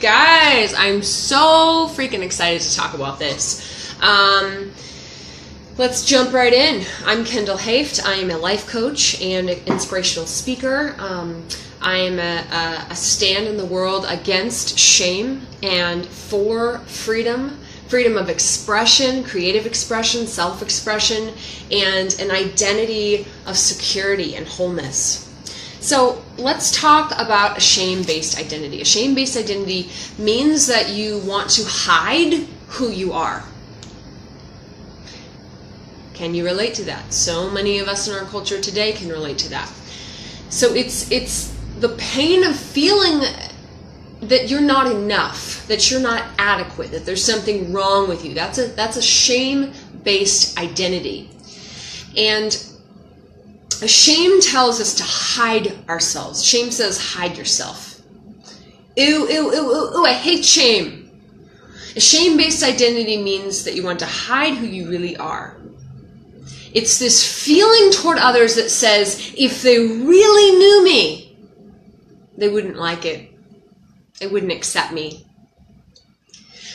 guys, I'm so freaking excited to talk about this. Let's jump right in. I'm Kendall Hoeft. I am a life coach and an inspirational speaker. I am a stand in the world against shame and for freedom of expression, creative expression, self-expression, and an identity of security and wholeness. So let's talk about a shame-based identity. A shame-based identity means that you want to hide who you are. Can you relate to that? So many of us in our culture today can relate to that. So it's the pain of feeling that you're not enough, that you're not adequate, that there's something wrong with you. That's a shame-based identity. And shame tells us to hide ourselves. Shame says, hide yourself. Ew, ew, ew, ew, ew, I hate shame. A shame-based identity means that you want to hide who you really are. It's this feeling toward others that says, if they really knew me, they wouldn't like it. They wouldn't accept me.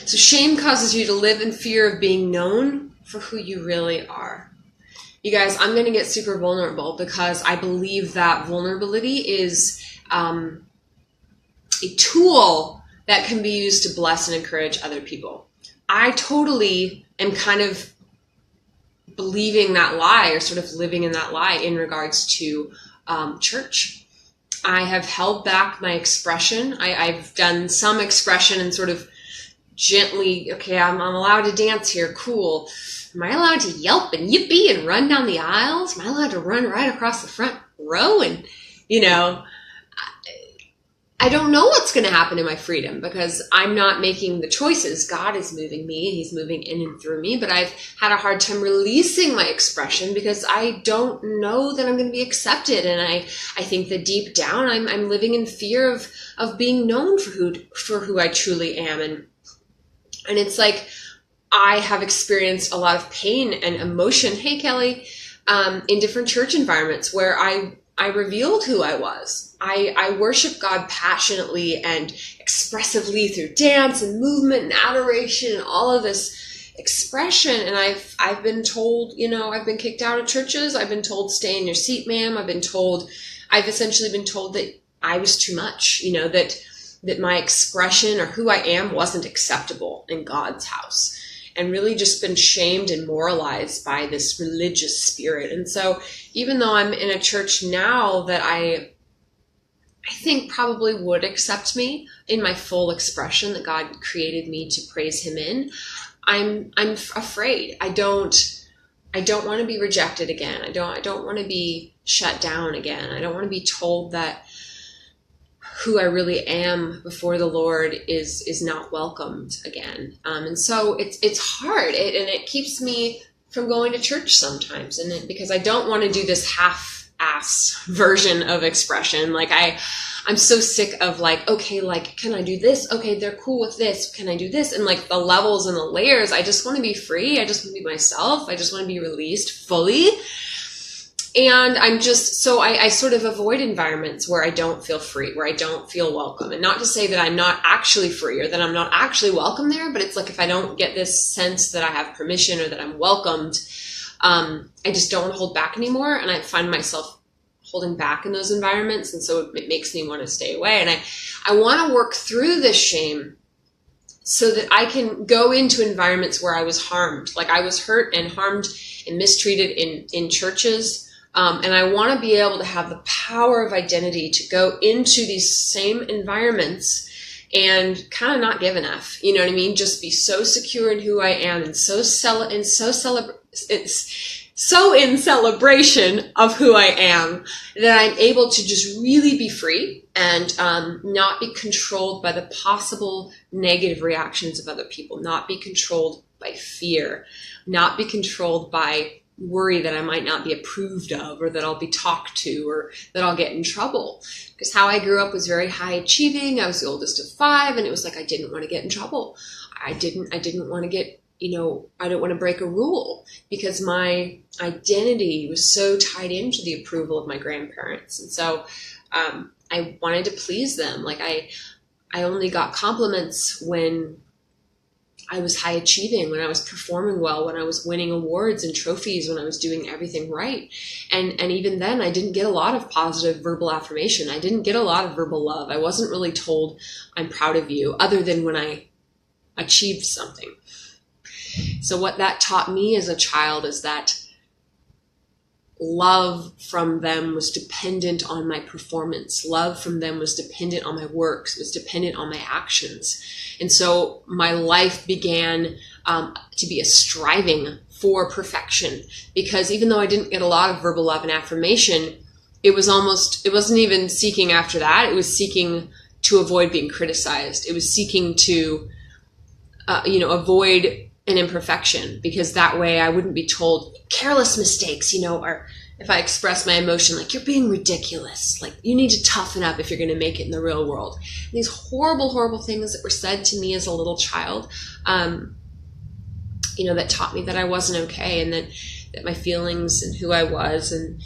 So shame causes you to live in fear of being known for who you really are. You guys, I'm going to get super vulnerable because I believe that vulnerability is a tool that can be used to bless and encourage other people. I totally am kind of believing that lie, or sort of living in that lie in regards to church. I have held back my expression. I've done some expression and sort of gently, okay, I'm allowed to dance here, cool. Am I allowed to yelp and yippee and run down the aisles? Am I allowed to run right across the front row? And, I don't know what's going to happen in my freedom because I'm not making the choices. God is moving me. He's moving in and through me. But I've had a hard time releasing my expression because I don't know that I'm going to be accepted. And I think that deep down I'm living in fear of being known for who I truly am. And it's like I have experienced a lot of pain and emotion, hey Kelly, in different church environments where I revealed who I was. I worship God passionately and expressively through dance and movement and adoration and all of this expression. And I've been told, I've been kicked out of churches. I've been told, stay in your seat, ma'am. I've essentially been told that I was too much, that my expression or who I am wasn't acceptable in God's house. And really just been shamed and moralized by this religious spirit. And so even though I'm in a church now that I think probably would accept me in my full expression that God created me to praise him in, I'm afraid. I don't want to be rejected again. I don't want to be shut down again. I don't want to be told that who I really am before the Lord is not welcomed again. And so it's hard, and it keeps me from going to church sometimes. And because I don't want to do this half-ass version of expression. Like I'm so sick of can I do this? Okay, they're cool with this. Can I do this? And the levels and the layers, I just want to be free. I just want to be myself. I just want to be released fully. And I sort of avoid environments where I don't feel free, where I don't feel welcome. And not to say that I'm not actually free or that I'm not actually welcome there, but it's like if I don't get this sense that I have permission or that I'm welcomed, I just don't want to hold back anymore. And I find myself holding back in those environments. And so it makes me want to stay away. And I want to work through this shame so that I can go into environments where I was harmed. Like I was hurt and harmed and mistreated in churches. And I want to be able to have the power of identity to go into these same environments and kind of not give enough. You know what I mean? Just be so secure in who I am and so in celebration of who I am that I'm able to just really be free and not be controlled by the possible negative reactions of other people, not be controlled by fear, not be controlled by worry that I might not be approved of or that I'll be talked to or that I'll get in trouble. Because how I grew up was very high achieving. I was the oldest of 5, and it was like I didn't want to get in trouble. I didn't want to get, I didn't want to break a rule because my identity was so tied into the approval of my grandparents. And so I wanted to please them. Like I only got compliments when I was high achieving, when I was performing well, when I was winning awards and trophies, when I was doing everything right. And even then, I didn't get a lot of positive verbal affirmation. I didn't get a lot of verbal love. I wasn't really told, I'm proud of you, other than when I achieved something. So what that taught me as a child is that love from them was dependent on my performance. Love from them was dependent on my works, was dependent on my actions. And so my life began to be a striving for perfection, because even though I didn't get a lot of verbal love and affirmation, it wasn't even seeking after that. It was seeking to avoid being criticized. It was seeking to, avoid an imperfection, because that way I wouldn't be told careless mistakes, or if I express my emotion, like, you're being ridiculous, like, you need to toughen up if you're going to make it in the real world. And these horrible, horrible things that were said to me as a little child, that taught me that I wasn't okay, and that my feelings and who I was, and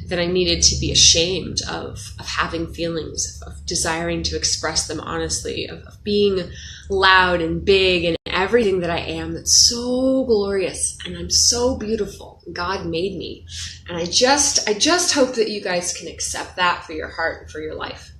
that I needed to be ashamed of having feelings, of desiring to express them honestly, of being loud and big and everything that I am that's so glorious, and I'm so beautiful. God made me. And I just hope that you guys can accept that for your heart and for your life.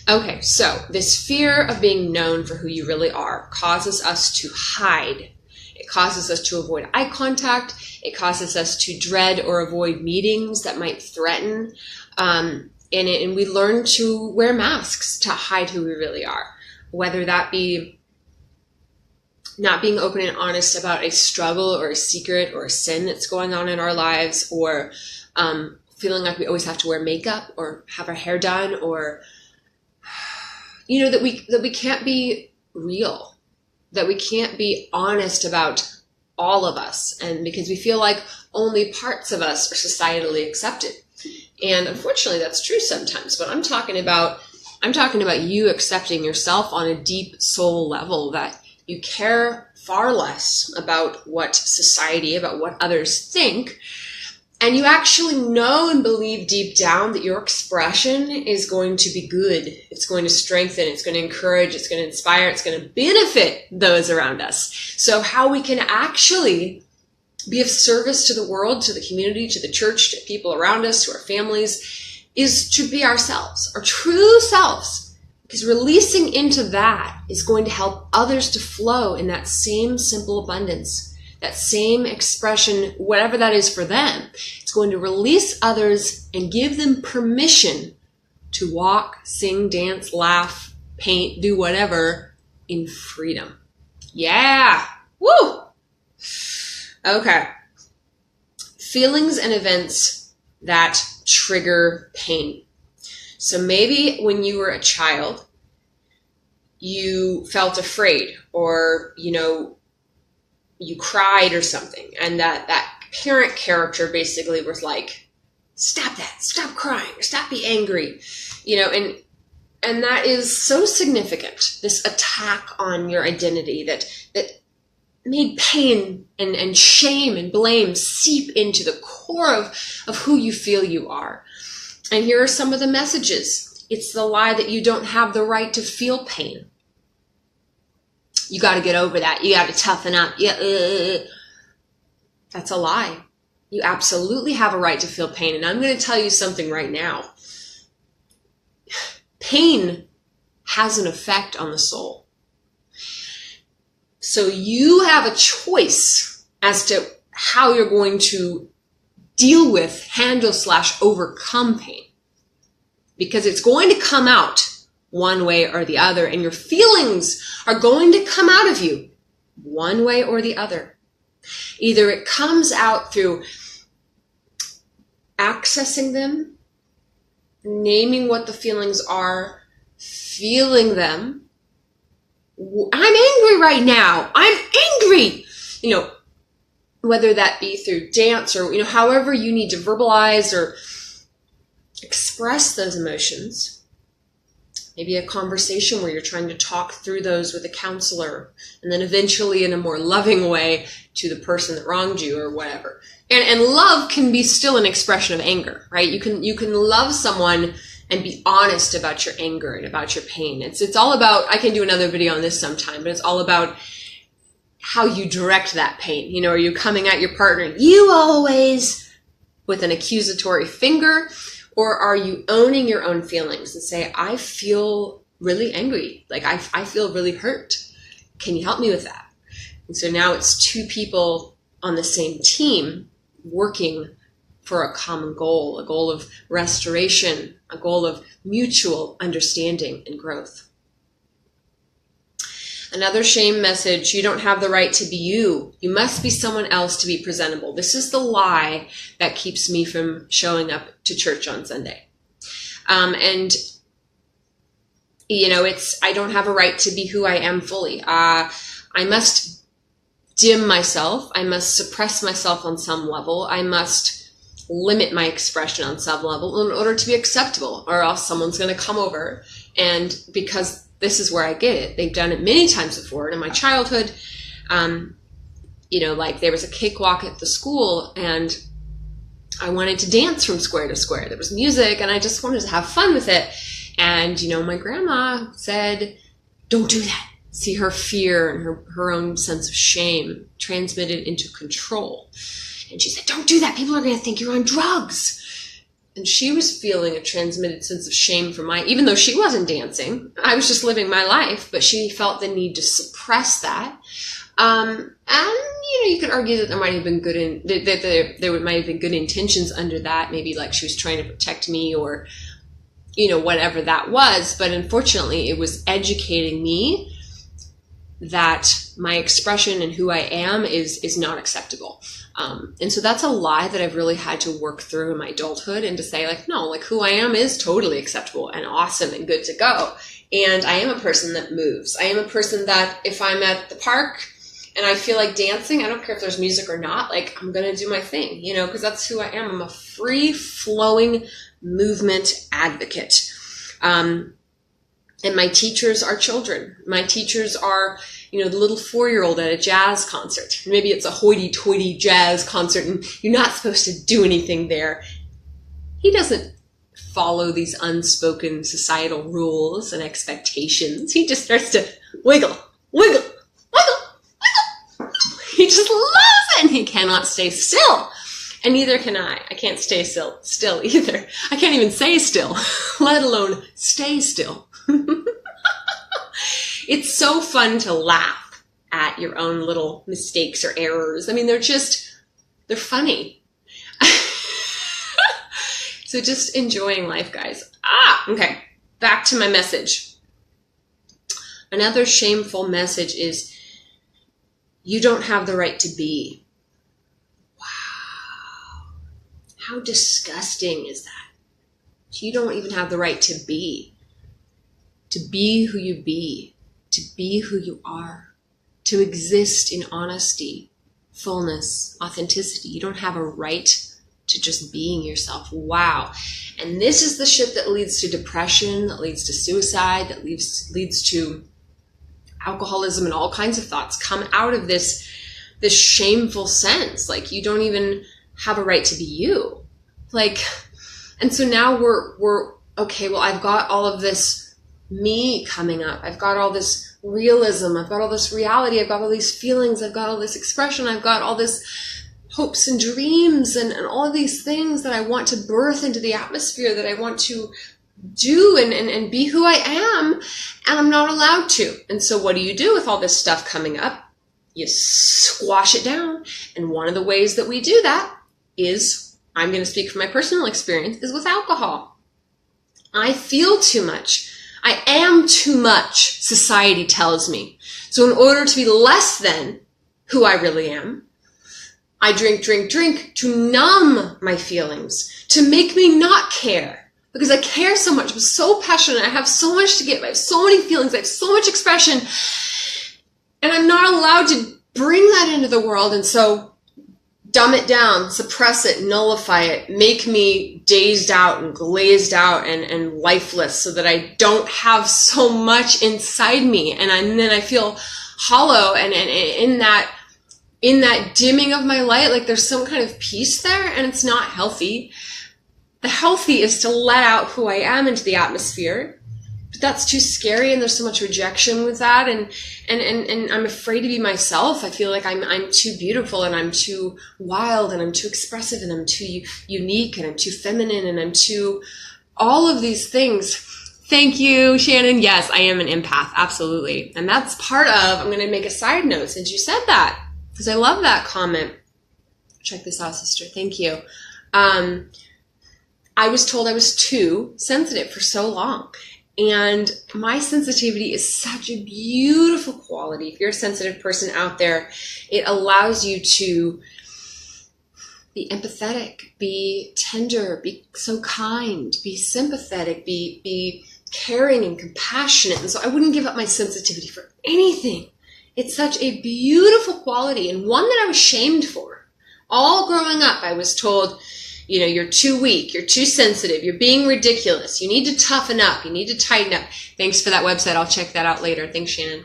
Okay, so this fear of being known for who you really are causes us to hide. It causes us to avoid eye contact. It causes us to dread or avoid meetings that might threaten. And we learn to wear masks to hide who we really are, whether that be not being open and honest about a struggle or a secret or a sin that's going on in our lives, or feeling like we always have to wear makeup or have our hair done, or that we can't be real, that we can't be honest about all of us, and because we feel like only parts of us are societally accepted. And unfortunately, that's true sometimes. But I'm talking about you accepting yourself on a deep soul level, that you care far less about what society, about what others think, and you actually know and believe deep down that your expression is going to be good. It's going to strengthen, it's going to encourage, it's going to inspire, it's going to benefit those around us. So how we can actually be of service to the world, to the community, to the church, to people around us, to our families, is to be ourselves, our true selves. Because releasing into that is going to help others to flow in that same simple abundance, that same expression, whatever that is for them. It's going to release others and give them permission to walk, sing, dance, laugh, paint, do whatever in freedom. Yeah. Woo. Okay. Feelings and events that trigger pain. So maybe when you were a child, you felt afraid, or, you cried or something. And that parent character basically was like, stop that, stop crying, or stop being angry, and that is so significant, this attack on your identity that made pain and shame and blame seep into the core of who you feel you are. And here are some of the messages. It's the lie that you don't have the right to feel pain. You got to get over that. You got to toughen up. That's a lie. You absolutely have a right to feel pain. And I'm going to tell you something right now. Pain has an effect on the soul. So you have a choice as to how you're going to deal with, handle / overcome pain, because it's going to come out one way or the other, and your feelings are going to come out of you one way or the other. Either it comes out through accessing them, naming what the feelings are, feeling them. I'm angry right now. I'm angry. Whether that be through dance or, however you need to verbalize or express those emotions. Maybe a conversation where you're trying to talk through those with a counselor, and then eventually in a more loving way to the person that wronged you or whatever. And love can be still an expression of anger, right? You can love someone and be honest about your anger and about your pain. It's all about, I can do another video on this sometime, but it's all about how you direct that pain. You know, are you coming at your partner, you always, with an accusatory finger, or are you owning your own feelings and say, I feel really angry, like I feel really hurt. Can you help me with that? And so now it's two people on the same team working for a common goal, a goal of restoration, a goal of mutual understanding and growth. Another shame message, you don't have the right to be you. You must be someone else to be presentable. This is the lie that keeps me from showing up to church on Sunday. And, you know, I don't have a right to be who I am fully. I must dim myself. I must suppress myself on some level. I must limit my expression on some level in order to be acceptable, or else someone's going to come over. And because this is where I get it. They've done it many times before. And in my childhood, you know, like there was a cakewalk at the school and I wanted to dance from square to square. There was music and I just wanted to have fun with it. And, you know, my grandma said, don't do that. See, her fear and her own sense of shame transmitted into control. And she said, don't do that. People are going to think you're on drugs. And she was feeling a transmitted sense of shame from even though she wasn't dancing, I was just living my life, but she felt the need to suppress that. And, you know, you could argue that there might have been there might have been good intentions under that. Maybe like she was trying to protect me or, you know, whatever that was. But unfortunately, it was educating me that my expression and who I am is not acceptable. And so that's a lie that I've really had to work through in my adulthood, and to say like, no, like who I am is totally acceptable and awesome and good to go. And I am a person that moves. I am a person that if I'm at the park and I feel like dancing, I don't care if there's music or not, like I'm going to do my thing, you know, because that's who I am. I'm a free flowing movement advocate. And my teachers are children. My teachers are, you know, the little 4-year-old at a jazz concert. Maybe it's a hoity-toity jazz concert and you're not supposed to do anything there. He doesn't follow these unspoken societal rules and expectations. He just starts to wiggle, wiggle, wiggle, wiggle. He just loves it and he cannot stay still. And neither can I. I can't stay still either. I can't even say still, let alone stay still. It's so fun to laugh at your own little mistakes or errors. I mean, they're funny. So just enjoying life, guys. Okay. Back to my message. Another shameful message is you don't have the right to be. Wow. How disgusting is that? You don't even have the right to be. To be who you be. To be who you are, to exist in honesty, fullness, authenticity. You don't have a right to just being yourself. Wow. And this is the shit that leads to depression, that leads to suicide, that leads to alcoholism, and all kinds of thoughts come out of this shameful sense. Like you don't even have a right to be you. Like, and so now we're okay, well, I've got all of this me coming up. I've got all this realism. I've got all this reality. I've got all these feelings. I've got all this expression. I've got all this hopes and dreams and all of these things that I want to birth into the atmosphere, that I want to do and be who I am. And I'm not allowed to. And so what do you do with all this stuff coming up? You squash it down. And one of the ways that we do that is, I'm going to speak from my personal experience, is with alcohol. I feel too much. I am too much, society tells me. So in order to be less than who I really am, I drink to numb my feelings, to make me not care. Because I care so much. I'm so passionate. I have so much to give. I have so many feelings. I have so much expression. And I'm not allowed to bring that into the world. And so dumb it down, suppress it, nullify it, make me dazed out and glazed out and lifeless, so that I don't have so much inside me. And then I feel hollow, and in that dimming of my light, like there's some kind of peace there, and it's not healthy. The healthy is to let out who I am into the atmosphere. But that's too scary, and there's so much rejection with that, and I'm afraid to be myself. I feel like I'm too beautiful, and I'm too wild, and I'm too expressive, and I'm too unique, and I'm too feminine, and I'm too all of these things. Thank you, Shannon. Yes, I am an empath, absolutely. And that's part of, I'm going to make a side note since you said that, because I love that comment. Check this out, sister. Thank you. I was told I was too sensitive for so long. And my sensitivity is such a beautiful quality. If you're a sensitive person out there, it allows you to be empathetic, be tender, be so kind, be sympathetic, be caring and compassionate. And so I wouldn't give up my sensitivity for anything. It's such a beautiful quality, and one that I was shamed for. All growing up, I was told, you're too weak, you're too sensitive, you're being ridiculous, you need to toughen up, you need to tighten up. Thanks for that website. I'll check that out later. Thanks, Shannon.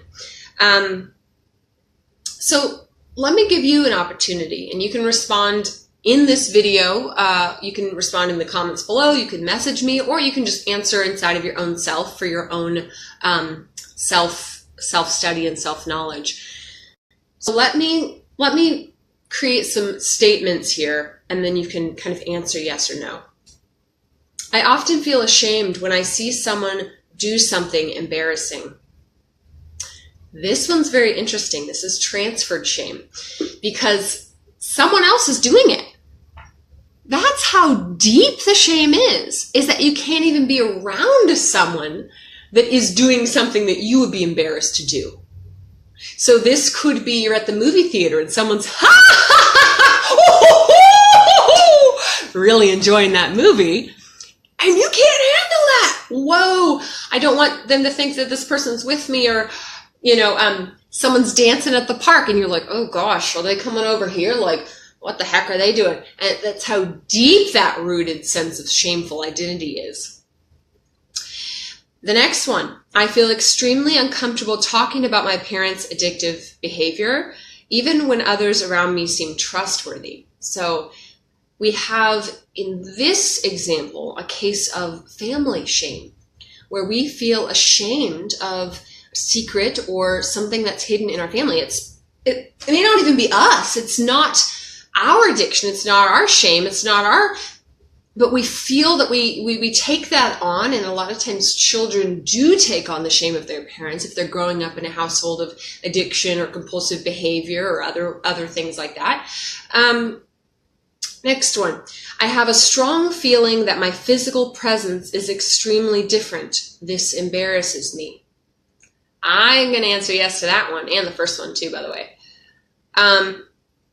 So let me give you an opportunity, and you can respond in this video. You can respond in the comments below, you can message me, or you can just answer inside of your own self for your own self-study and self-knowledge. So let me create some statements here, and then you can kind of answer yes or no. I often feel ashamed when I see someone do something embarrassing. This one's very interesting. This is transferred shame, because someone else is doing it. That's how deep the shame is that you can't even be around someone that is doing something that you would be embarrassed to do. So this could be you're at the movie theater and someone's really enjoying that movie, and you can't handle that. Whoa, I don't want them to think that this person's with me, or, someone's dancing at the park and you're like, oh gosh, are they coming over here? Like, what the heck are they doing? And that's how deep that rooted sense of shameful identity is. The next one, I feel extremely uncomfortable talking about my parents' addictive behavior, even when others around me seem trustworthy. So we have, in this example, a case of family shame, where we feel ashamed of a secret or something that's hidden in our family. It may not even be us. It's not our addiction. It's not our shame. It's not but we feel that we take that on, and a lot of times children do take on the shame of their parents if they're growing up in a household of addiction or compulsive behavior or other things like that. Next one. I have a strong feeling that my physical presence is extremely different. This embarrasses me. I'm going to answer yes to that one, and the first one too, by the way.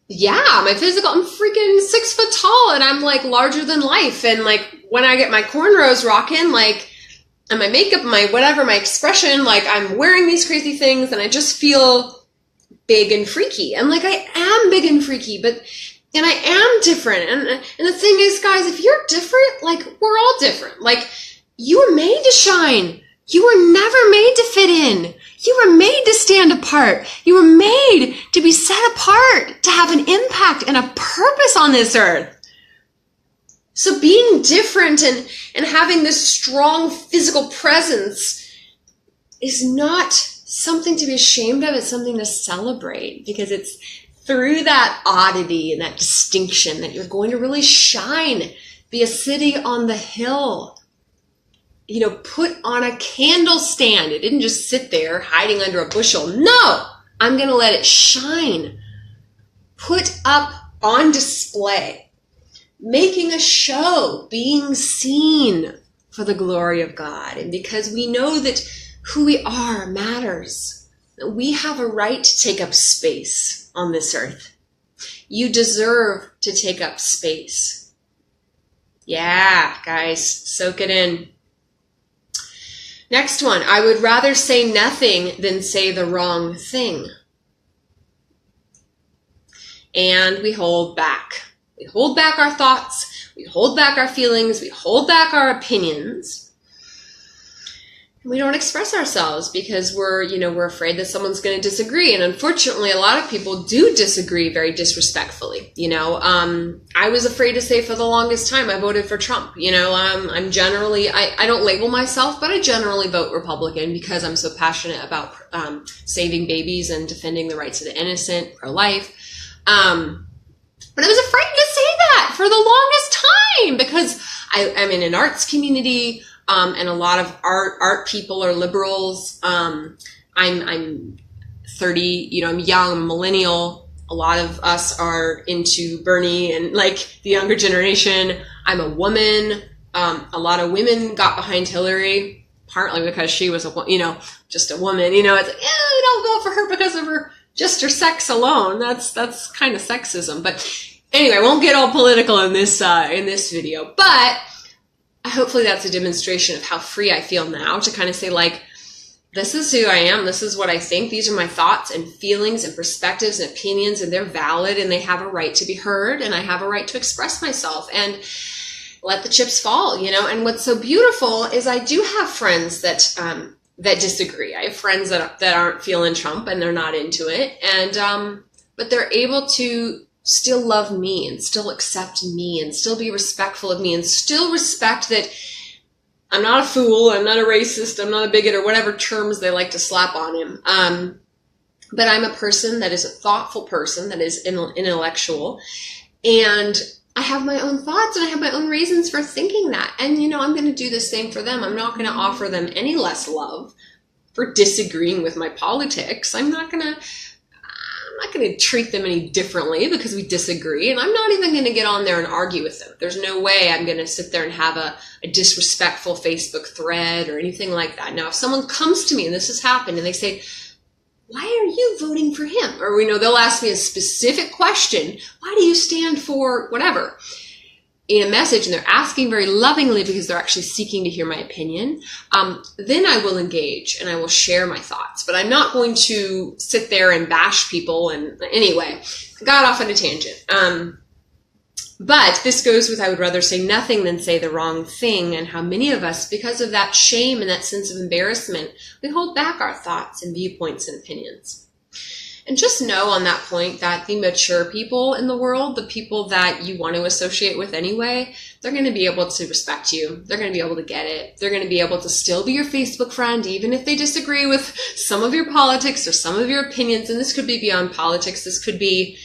Yeah, my physical, I'm freaking 6 foot tall, and I'm like larger than life. And like when I get my cornrows rocking, like, and my makeup, my whatever, my expression, like I'm wearing these crazy things, and I just feel big and freaky. And like I am big and freaky, and I am different. And the thing is, guys, if you're different, like we're all different. Like you were made to shine. You were never made to fit in. You were made to stand apart. You were made to be set apart, to have an impact and a purpose on this earth. So being different and having this strong physical presence is not something to be ashamed of. It's something to celebrate, because it's through that oddity and that distinction that you're going to really shine, be a city on the hill. Put on a candle stand. It didn't just sit there hiding under a bushel. No, I'm going to let it shine. Put up on display. Making a show. Being seen for the glory of God. And because we know that who we are matters. We have a right to take up space on this earth. You deserve to take up space. Yeah, guys, soak it in. Next one, I would rather say nothing than say the wrong thing. And we hold back. We hold back our thoughts. We hold back our feelings. We hold back our opinions. we don't express ourselves because we're afraid that someone's going to disagree. And unfortunately, a lot of people do disagree very disrespectfully. I was afraid to say for the longest time, I voted for Trump. I'm generally, I don't label myself, but I generally vote Republican because I'm so passionate about saving babies and defending the rights of the innocent, pro-life. But I was afraid to say that for the longest time because I'm in an arts community. And a lot of art people are liberals. I'm 30, I'm young, I'm a millennial. A lot of us are into Bernie and like the younger generation. I'm a woman. A lot of women got behind Hillary, partly because she was just a woman. It's like, don't vote for her because of just her sex alone. That's kind of sexism. But anyway, I won't get all political in this video, but hopefully that's a demonstration of how free I feel now to kind of say, like, this is who I am. This is what I think. These are my thoughts and feelings and perspectives and opinions, and they're valid and they have a right to be heard, and I have a right to express myself and let the chips fall, And what's so beautiful is I do have friends that disagree. I have friends that aren't feeling Trump and they're not into it. And, but they're able to still love me and still accept me and still be respectful of me and still respect that I'm not a fool, I'm not a racist, I'm not a bigot, or whatever terms they like to slap on him. But I'm a person that is a thoughtful person, that is intellectual, and I have my own thoughts and I have my own reasons for thinking that. And, I'm going to do the same for them. I'm not going to offer them any less love for disagreeing with my politics. I'm not going to treat them any differently because we disagree. And I'm not even going to get on there and argue with them. There's no way I'm going to sit there and have a disrespectful Facebook thread or anything like that. Now, if someone comes to me and this has happened and they say, why are you voting for him? Or, they'll ask me a specific question. Why do you stand for whatever? In a message, and they're asking very lovingly because they're actually seeking to hear my opinion, then I will engage and I will share my thoughts. But I'm not going to sit there and bash people. And anyway, I got off on a tangent. But this goes with I would rather say nothing than say the wrong thing, and how many of us, because of that shame and that sense of embarrassment, we hold back our thoughts and viewpoints and opinions. And just know on that point that the mature people in the world, the people that you want to associate with anyway, they're going to be able to respect you. They're going to be able to get it. They're going to be able to still be your Facebook friend, even if they disagree with some of your politics or some of your opinions. And this could be beyond politics. This could be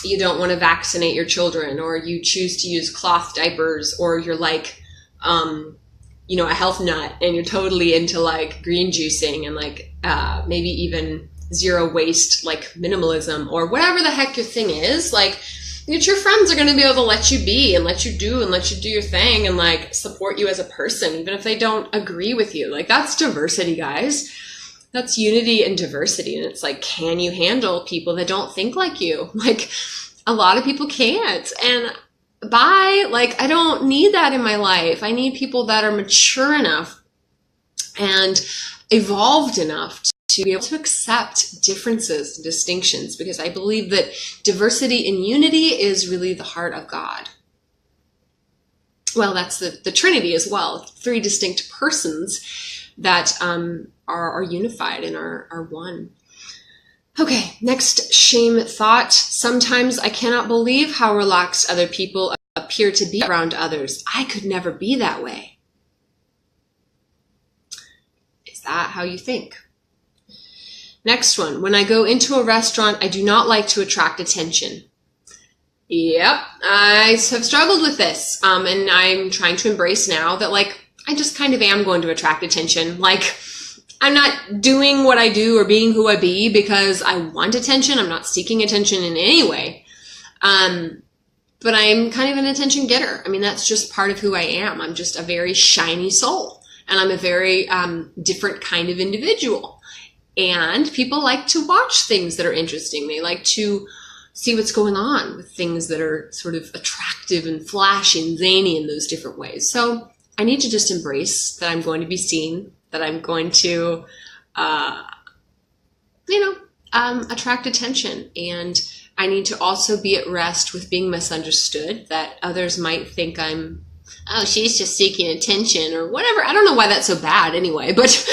you don't want to vaccinate your children, or you choose to use cloth diapers, or you're like, a health nut and you're totally into like green juicing and like maybe even zero waste, like minimalism, or whatever the heck your thing is. Like, your friends are going to be able to let you be and let you do your thing and like support you as a person, even if they don't agree with you. Like, that's diversity, guys. That's unity and diversity. And it's like, can you handle people that don't think like you? Like, a lot of people can't. And I don't need that in my life. I need people that are mature enough and evolved enough to be able to accept differences and distinctions, because I believe that diversity and unity is really the heart of God. Well, that's the Trinity as well. 3 distinct persons that are unified and are one. Okay, next shame thought. Sometimes I cannot believe how relaxed other people appear to be around others. I could never be that way. Is that how you think? Next one. When I go into a restaurant, I do not like to attract attention. Yep, I have struggled with this. And I'm trying to embrace now that, like, I just kind of am going to attract attention. Like, I'm not doing what I do or being who I be because I want attention. I'm not seeking attention in any way. But I'm kind of an attention getter. I mean, that's just part of who I am. I'm just a very shiny soul. And I'm a very different kind of individual. And people like to watch things that are interesting. They like to see what's going on with things that are sort of attractive and flashy and zany in those different ways. So I need to just embrace that I'm going to be seen, that I'm going to, attract attention. And I need to also be at rest with being misunderstood, that others might think I'm oh, she's just seeking attention or whatever. I don't know why that's so bad anyway, but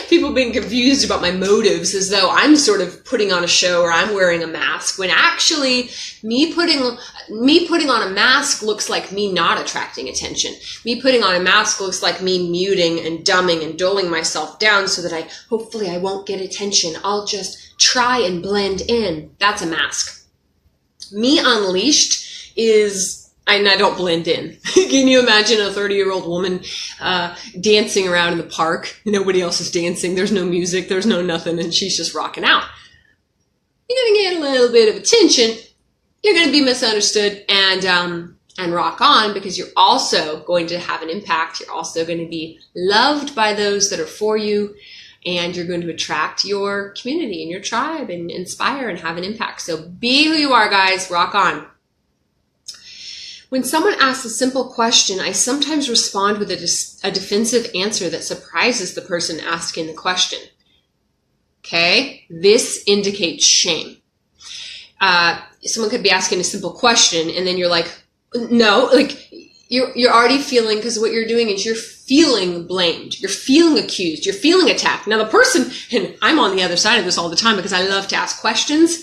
people being confused about my motives as though I'm sort of putting on a show or I'm wearing a mask, when actually me putting on a mask looks like me not attracting attention. Me putting on a mask looks like me muting and dumbing and doling myself down so that hopefully I won't get attention. I'll just try and blend in. That's a mask. Me unleashed is, and I don't blend in. Can you imagine a 30-year-old woman dancing around in the park? Nobody else is dancing. There's no music. There's no nothing. And she's just rocking out. You're going to get a little bit of attention. You're going to be misunderstood and rock on, because you're also going to have an impact. You're also going to be loved by those that are for you. And you're going to attract your community and your tribe and inspire and have an impact. So be who you are, guys. Rock on. When someone asks a simple question, I sometimes respond with a defensive answer that surprises the person asking the question. Okay? This indicates shame. Someone could be asking a simple question and then you're like, no, like you're already feeling, because what you're doing is you're feeling blamed. You're feeling accused. You're feeling attacked. Now the person, and I'm on the other side of this all the time because I love to ask questions.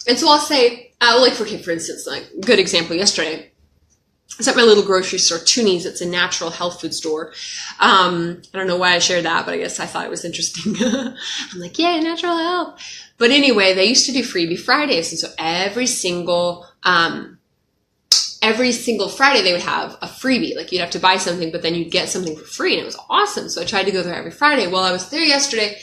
And so I'll say, for instance, like good example yesterday, I was at my little grocery store, Toonies. It's a natural health food store. I don't know why I shared that, but I guess I thought it was interesting. I'm like, yay, natural health. But anyway, they used to do freebie Fridays. And so every single Friday they would have a freebie. Like you'd have to buy something, but then you'd get something for free. And it was awesome. So I tried to go there every Friday. Well, I was there yesterday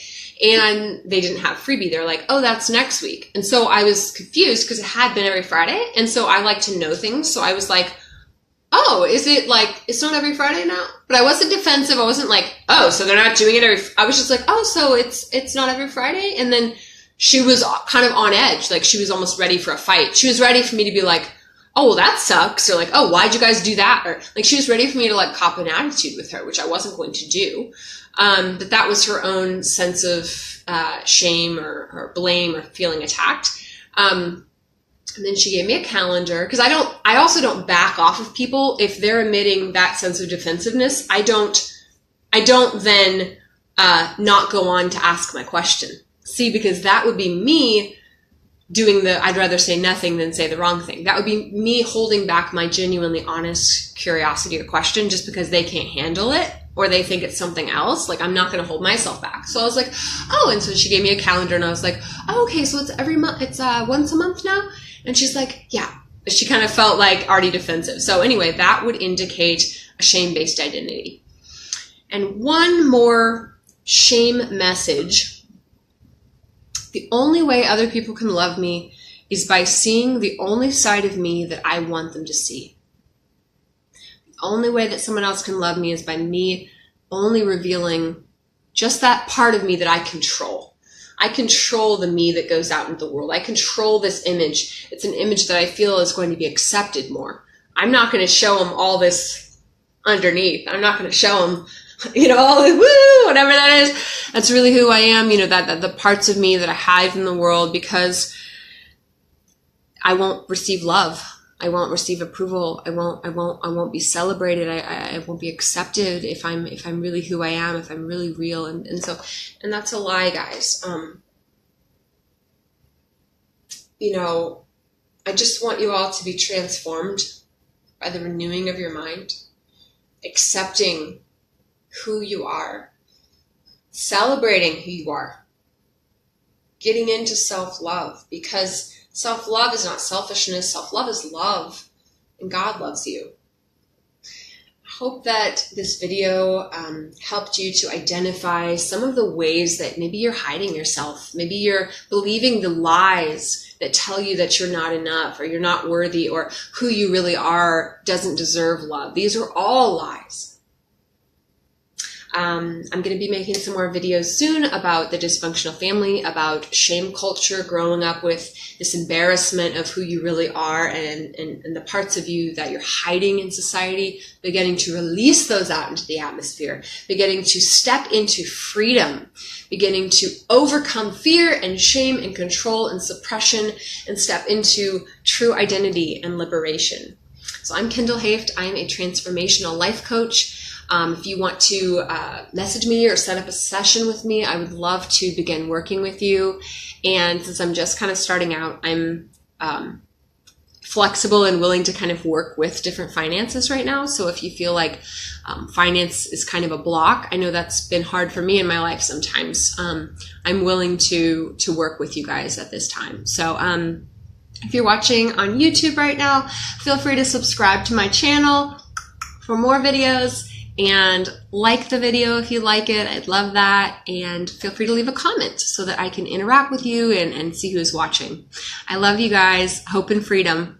and they didn't have freebie. They're like, oh, that's next week. And so I was confused because it had been every Friday. And so I like to know things. So I was like, oh, is it like, it's not every Friday now? But I wasn't defensive. I wasn't like, oh, so they're not doing it I was just like, oh, so it's not every Friday? And then she was kind of on edge. Like she was almost ready for a fight. She was ready for me to be like, oh, well, that sucks. Or like, oh, why'd you guys do that? Or like she was ready for me to like cop an attitude with her, which I wasn't going to do. But that was her own sense of shame or blame or feeling attacked. And then she gave me a calendar, because I also don't back off of people if they're emitting that sense of defensiveness. I don't then not go on to ask my question. See, because that would be me doing I'd rather say nothing than say the wrong thing. That would be me holding back my genuinely honest curiosity or question just because they can't handle it or they think it's something else. Like I'm not going to hold myself back. So I was like, oh, and so she gave me a calendar and I was like, oh, okay, so it's every month. It's once a month now. And she's like, yeah. She kind of felt like already defensive. So anyway, that would indicate a shame-based identity. And one more shame message. The only way other people can love me is by seeing the only side of me that I want them to see. The only way that someone else can love me is by me only revealing just that part of me that I control. I control the me that goes out into the world. I control this image. It's an image that I feel is going to be accepted more. I'm not going to show them all this underneath. I'm not going to show them, all this, woo, whatever that is. That's really who I am, that the parts of me that I hide from the world, because I won't receive love. I won't receive approval. I won't be celebrated. I won't be accepted if I'm really who I am, if I'm really real. And that's a lie, guys. I just want you all to be transformed by the renewing of your mind, accepting who you are, celebrating who you are, getting into self-love, because self-love is not selfishness. Self-love is love, and God loves you. I hope that this video helped you to identify some of the ways that maybe you're hiding yourself. Maybe you're believing the lies that tell you that you're not enough or you're not worthy or who you really are doesn't deserve love. These are all lies. I'm going to be making some more videos soon about the dysfunctional family, about shame culture, growing up with this embarrassment of who you really are and the parts of you that you're hiding in society, beginning to release those out into the atmosphere, beginning to step into freedom, beginning to overcome fear and shame and control and suppression and step into true identity and liberation. So I'm Kendall Hoeft. I'm a transformational life coach. If you want to message me or set up a session with me, I would love to begin working with you. And since I'm just kind of starting out, I'm flexible and willing to kind of work with different finances right now. So if you feel like finance is kind of a block, I know that's been hard for me in my life sometimes. I'm willing to work with you guys at this time. So if you're watching on YouTube right now, feel free to subscribe to my channel for more videos. And like the video if you like it. I'd love that. And feel free to leave a comment so that I can interact with you and see who's watching. I love you guys. Hope and freedom.